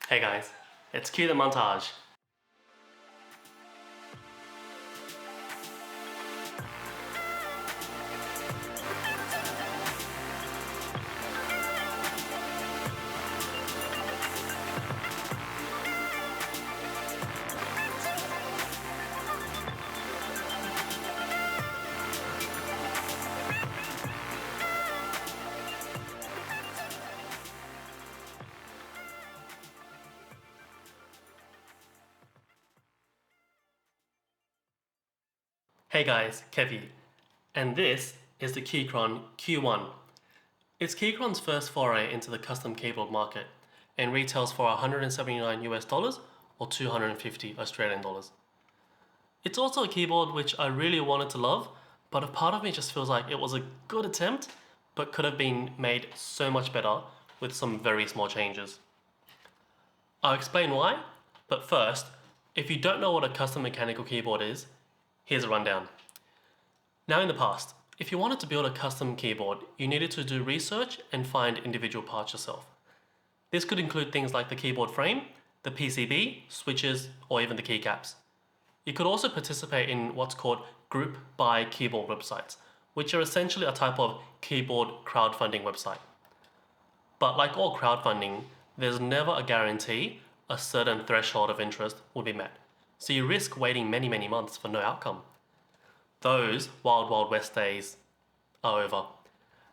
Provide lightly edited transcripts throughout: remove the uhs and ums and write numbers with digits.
Hey guys, it's cue the montage. Hey guys, Kevy, and this is the Keychron Q1. It's Keychron's first foray into the custom keyboard market and retails for 179 US dollars or 250 Australian dollars. It's also a keyboard which I really wanted to love, but a part of me just feels like it was a good attempt, but could have been made so much better with some very small changes. I'll explain why, but first, if you don't know what a custom mechanical keyboard is, here's a rundown. Now in the past, if you wanted to build a custom keyboard, you needed to do research and find individual parts yourself. This could include things like the keyboard frame, the PCB, switches, or even the keycaps. You could also participate in what's called group buy keyboard websites, which are essentially a type of keyboard crowdfunding website. But like all crowdfunding, there's never a guarantee a certain threshold of interest will be met. So you risk waiting many months for no outcome. Those wild west days are over.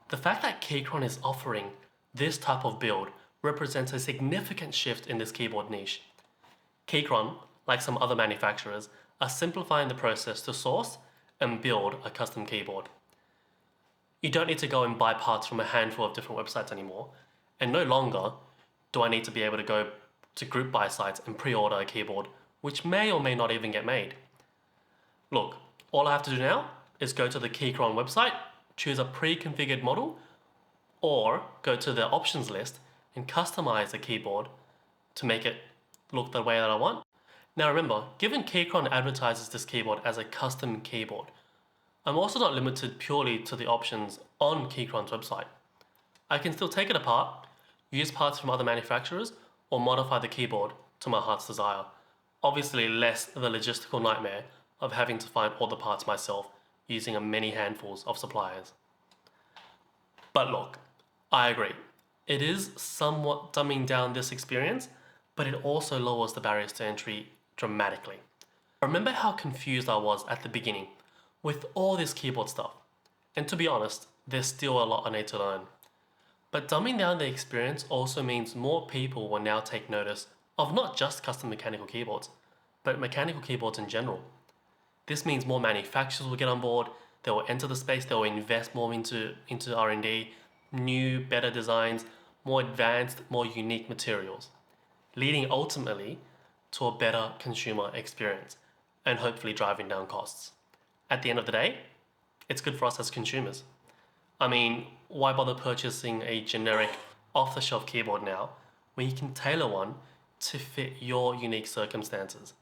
The fact that Keychron is offering this type of build represents a significant shift in this keyboard niche. Keychron, like some other manufacturers, are simplifying the process to source and build a custom keyboard. You don't need to go and buy parts from a handful of different websites anymore, and no longer do I need to be able to go to group buy sites and pre-order a keyboard, which may or may not even get made. Look, all I have to do now is go to the Keychron website, choose a pre-configured model, or go to the options list and customize the keyboard to make it look the way that I want. Now remember, given Keychron advertises this keyboard as a custom keyboard, I'm also not limited purely to the options on Keychron's website. I can still take it apart, use parts from other manufacturers, or modify the keyboard to my heart's desire. Obviously less the logistical nightmare of having to find all the parts myself using a many handfuls of suppliers. But look, I agree. It is somewhat dumbing down this experience, but it also lowers the barriers to entry dramatically. I remember how confused I was at the beginning with all this keyboard stuff. And to be honest, there's still a lot I need to learn. But dumbing down the experience also means more people will now take notice of not just custom mechanical keyboards, but mechanical keyboards in general. This means more manufacturers will get on board, they will enter the space, they will invest more into R&D, new, better designs, more advanced, more unique materials, leading ultimately to a better consumer experience and hopefully driving down costs. At the end of the day, it's good for us as consumers. I mean, why bother purchasing a generic off-the-shelf keyboard now when you can tailor one to fit your unique circumstances?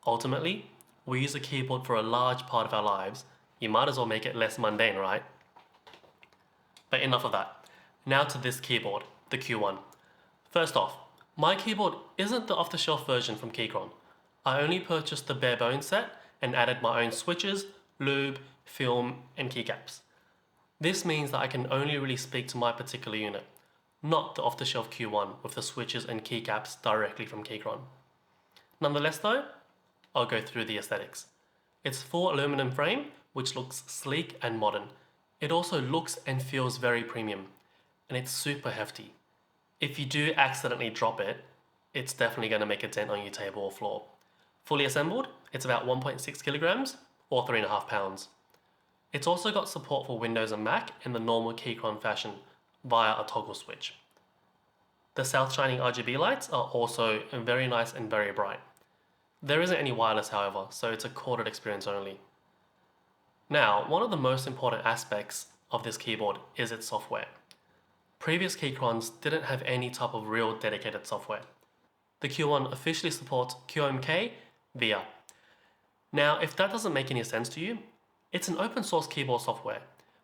Ultimately, we use a keyboard for a large part of our lives. You might as well make it less mundane, right? But enough of that. Now to this keyboard, the Q1. First off, my keyboard isn't the off-the-shelf version from Keychron. I only purchased the bare bones set and added my own switches, lube, film, and keycaps. This means that I can only really speak to my particular unit, not the off-the-shelf Q1 with the switches and keycaps directly from Keychron. Nonetheless though, I'll go through the aesthetics. It's full aluminum frame, which looks sleek and modern. It also looks and feels very premium, and it's super hefty. If you do accidentally drop it, it's definitely going to make a dent on your table or floor. Fully assembled, it's about 1.6 kilograms or 3.5 pounds. It's also got support for Windows and Mac in the normal Keychron fashion via a toggle switch. The south shining RGB lights are also very nice and very bright. There isn't any wireless however, so it's a corded experience only. Now, one of the most important aspects of this keyboard is its software. Previous Keychrons didn't have any type of real dedicated software. The Q1 officially supports QMK VIA. Now, if that doesn't make any sense to you, it's an open source keyboard software,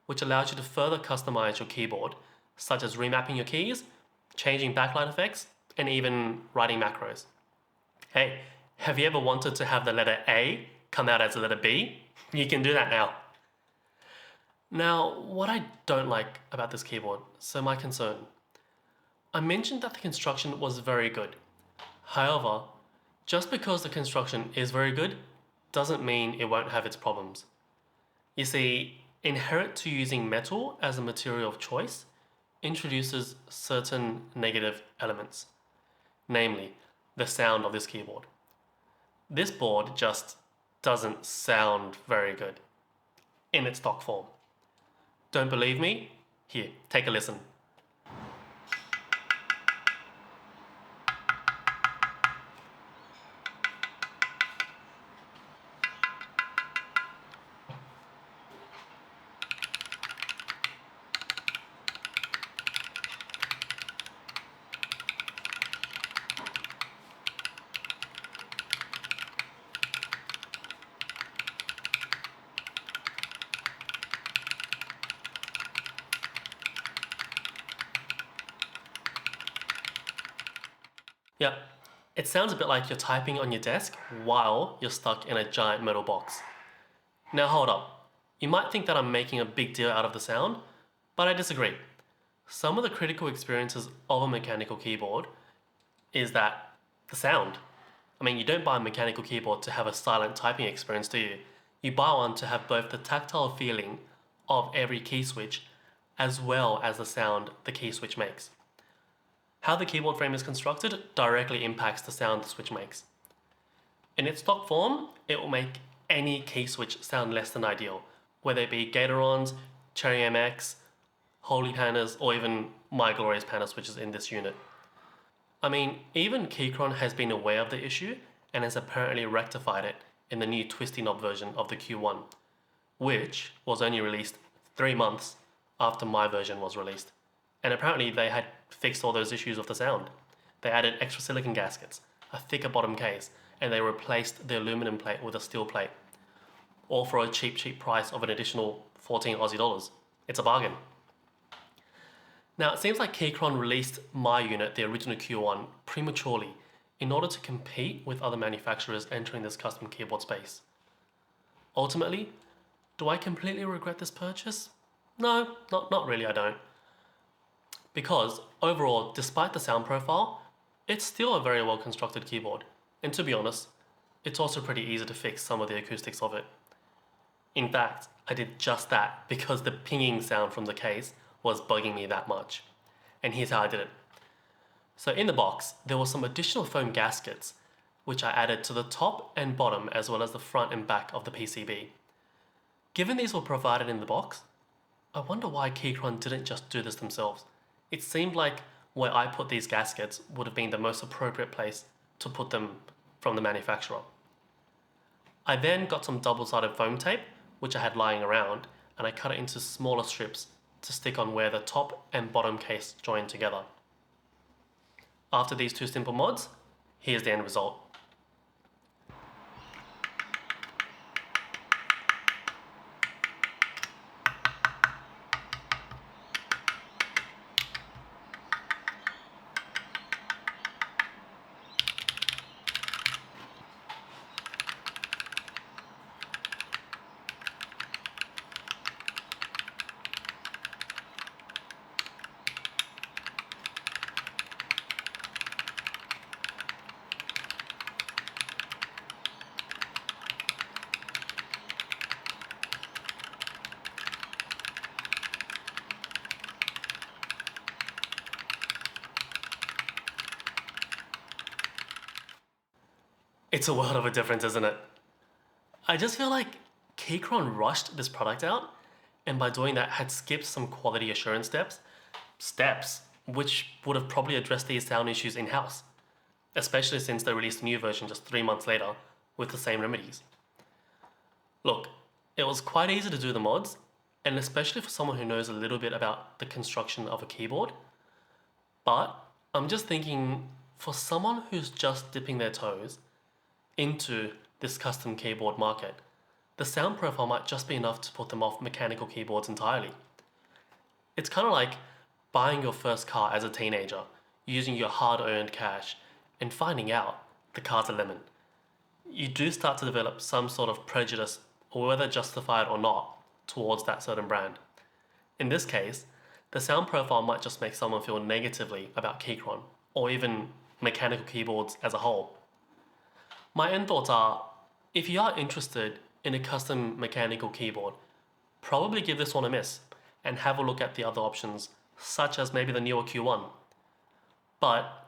which allows you to further customize your keyboard, such as remapping your keys, changing backlight effects, and even writing macros. Hey, have you ever wanted to have the letter A come out as the letter B? You can do that now. Now, what I don't like about this keyboard, so my concern. I mentioned that the construction was very good. However, just because the construction is very good doesn't mean it won't have its problems. You see, inherent to using metal as a material of choice introduces certain negative elements, namely the sound of this keyboard. This board just doesn't sound very good in its stock form. Don't believe me? Here, take a listen. Yep, it sounds a bit like you're typing on your desk while you're stuck in a giant metal box. Now hold up, you might think that I'm making a big deal out of the sound, but I disagree. Some of the critical experiences of a mechanical keyboard is that the sound. I mean, you don't buy a mechanical keyboard to have a silent typing experience, do you? You buy one to have both the tactile feeling of every key switch as well as the sound the key switch makes. How the keyboard frame is constructed directly impacts the sound the switch makes. In its stock form, it will make any key switch sound less than ideal, whether it be Gatorons, Cherry MX, Holy Pandas, or even my glorious Panda switches in this unit. I mean, even Keychron has been aware of the issue and has apparently rectified it in the new twisty knob version of the Q1, which was only released 3 months after my version was released. And apparently they had fixed all those issues with the sound. They added extra silicon gaskets, a thicker bottom case, and they replaced the aluminum plate with a steel plate, all for a cheap price of an additional 14 Aussie dollars. It's a bargain. Now, it seems like Keychron released my unit, the original Q1, prematurely in order to compete with other manufacturers entering this custom keyboard space. Ultimately, do I completely regret this purchase? No, not really, I don't. Because overall, despite the sound profile, it's still a very well constructed keyboard. And to be honest, it's also pretty easy to fix some of the acoustics of it. In fact, I did just that because the pinging sound from the case was bugging me that much. And here's how I did it. So in the box, there were some additional foam gaskets, which I added to the top and bottom as well as the front and back of the PCB. Given these were provided in the box, I wonder why Keychron didn't just do this themselves. It seemed like where I put these gaskets would have been the most appropriate place to put them from the manufacturer. I then got some double-sided foam tape, which I had lying around, and I cut it into smaller strips to stick on where the top and bottom case join together. After these two simple mods, here's the end result. It's a world of a difference, isn't it? I just feel like Keychron rushed this product out, and by doing that had skipped some quality assurance steps which would have probably addressed these sound issues in-house, especially since they released a new version just 3 months later with the same remedies. Look, it was quite easy to do the mods, and especially for someone who knows a little bit about the construction of a keyboard, but I'm just thinking for someone who's just dipping their toes into this custom keyboard market, the sound profile might just be enough to put them off mechanical keyboards entirely. It's kind of like buying your first car as a teenager. using your hard-earned cash and finding out the car's a lemon, you do start to develop some sort of prejudice, or whether justified or not, towards that certain brand. In this case, the sound profile might just make someone feel negatively about Keychron, or even mechanical keyboards as a whole. My end thoughts are, if you are interested in a custom mechanical keyboard, probably give this one a miss and have a look at the other options, such as maybe the newer Q1. But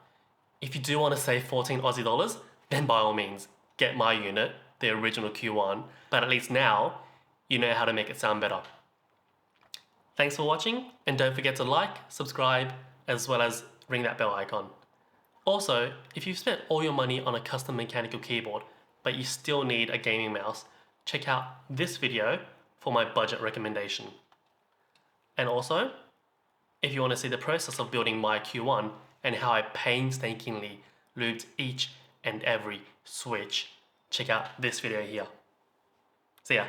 if you do want to save 14 Aussie dollars, then by all means, get my unit, the original Q1, but at least now, you know how to make it sound better. Thanks for watching, and don't forget to like, subscribe, as well as ring that bell icon. Also, if you've spent all your money on a custom mechanical keyboard, but you still need a gaming mouse, check out this video for my budget recommendation. And also, if you want to see the process of building my Q1 and how I painstakingly lubed each and every switch, check out this video here. See ya.